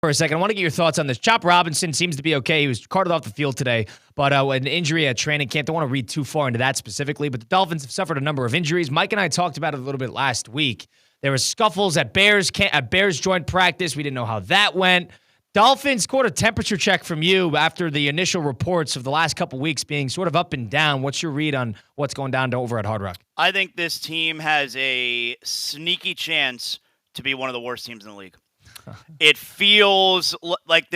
for a second. I want to get your thoughts on this. Chop Robinson seems to be okay. He was carted off the field today, but an injury at training camp. Don't want to read too far into that specifically, but the Dolphins have suffered a number of injuries. Mike and I talked about it a little bit last week. There were scuffles at Bears joint practice. We didn't know how that went. Dolphins caught a temperature check from you after the initial reports of the last couple weeks being sort of up and down. What's your read on what's going down over at Hard Rock? I think this team has a sneaky chance to be one of the worst teams in the league. It feels like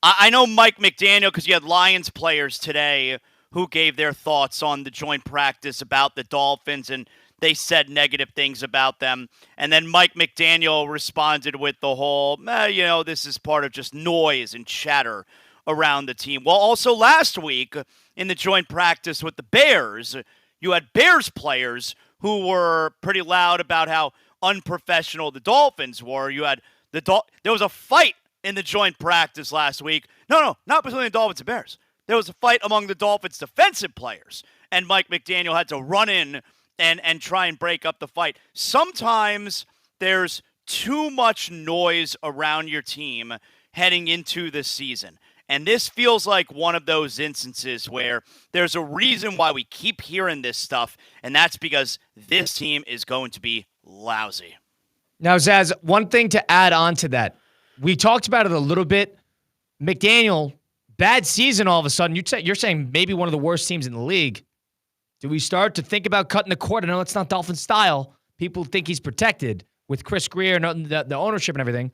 I know Mike McDaniel, because you had Lions players today who gave their thoughts on the joint practice about the Dolphins, and they said negative things about them. And then Mike McDaniel responded with the whole, this is part of just noise and chatter around the team. Well, also last week in the joint practice with the Bears, you had Bears players who were pretty loud about how unprofessional the Dolphins were. You had there was a fight in the joint practice last week. No, not between the Dolphins and Bears. There was a fight among the Dolphins' defensive players, and Mike McDaniel had to run in and try and break up the fight. Sometimes there's too much noise around your team heading into the season. And this feels like one of those instances where there's a reason why we keep hearing this stuff, and that's because this team is going to be lousy. Now, Zaz, one thing to add on to that. We talked about it a little bit. McDaniel, bad season all of a sudden. You're saying maybe one of the worst teams in the league. Do we start to think about cutting the cord? I know it's not Dolphin style. People think he's protected with Chris Greer and the ownership and everything.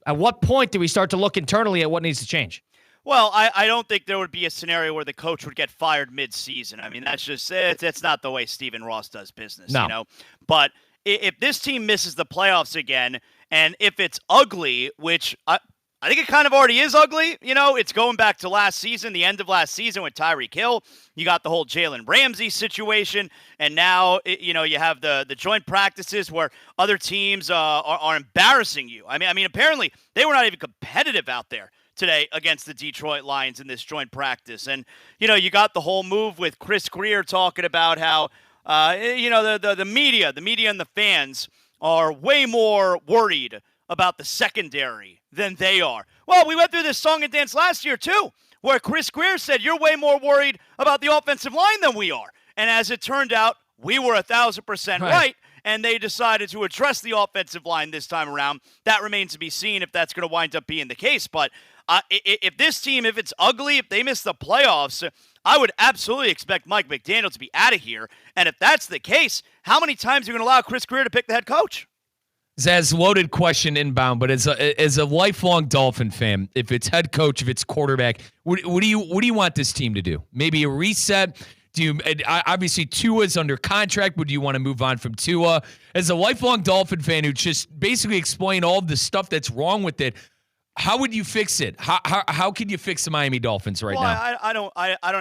At what point do we start to look internally at what needs to change? Well, I don't think there would be a scenario where the coach would get fired mid-season. I mean, that's not the way Stephen Ross does business, No. But if this team misses the playoffs again, and if it's ugly, which I think it kind of already is ugly, it's going back to last season, the end of last season with Tyreek Hill. You got the whole Jalen Ramsey situation, and now, you have the joint practices where other teams are embarrassing you. I mean, apparently they were not even competitive out there today against the Detroit Lions in this joint practice. And, you got the whole move with Chris Greer talking about how, the media and the fans are way more worried about the secondary than they are. Well, we went through this song and dance last year, too, where Chris Greer said, you're way more worried about the offensive line than we are. And as it turned out, we were 1,000% right. And they decided to address the offensive line this time around. That remains to be seen if that's going to wind up being the case. But if this team, if it's ugly, if they miss the playoffs, I would absolutely expect Mike McDaniel to be out of here. And if that's the case, how many times are you going to allow Chris Greer to pick the head coach? Zaz, loaded question inbound, but as a lifelong Dolphin fan, if it's head coach, if it's quarterback, what do you want this team to do? Maybe a reset? Obviously Tua's under contract, but do you want to move on from Tua? As a lifelong Dolphin fan who just basically explained all of the stuff that's wrong with it, how would you fix it? How can you fix the Miami Dolphins now? I don't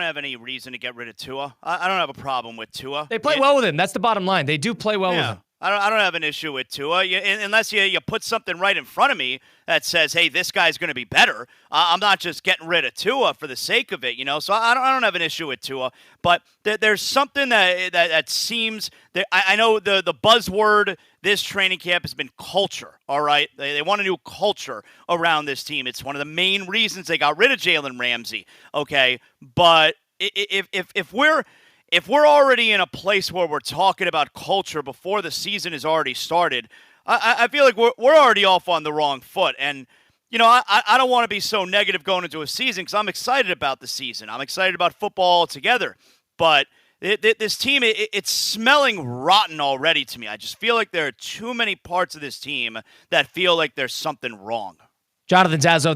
have any reason to get rid of Tua. I don't have a problem with Tua. They play well with him. That's the bottom line. They do play well with him. I don't have an issue with Tua unless you put something right in front of me that says, hey, this guy's going to be better. I'm not just getting rid of Tua for the sake of it, So I don't have an issue with Tua. But there's something that seems that I know the buzzword this training camp has been culture. All right, they want a new culture around this team. It's one of the main reasons they got rid of Jalen Ramsey. Okay, but if we're already in a place where we're talking about culture before the season has already started, I feel like we're already off on the wrong foot. And, I don't want to be so negative going into a season because I'm excited about the season. I'm excited about football altogether. But this team, it's smelling rotten already to me. I just feel like there are too many parts of this team that feel like there's something wrong. Jonathan Zaslow.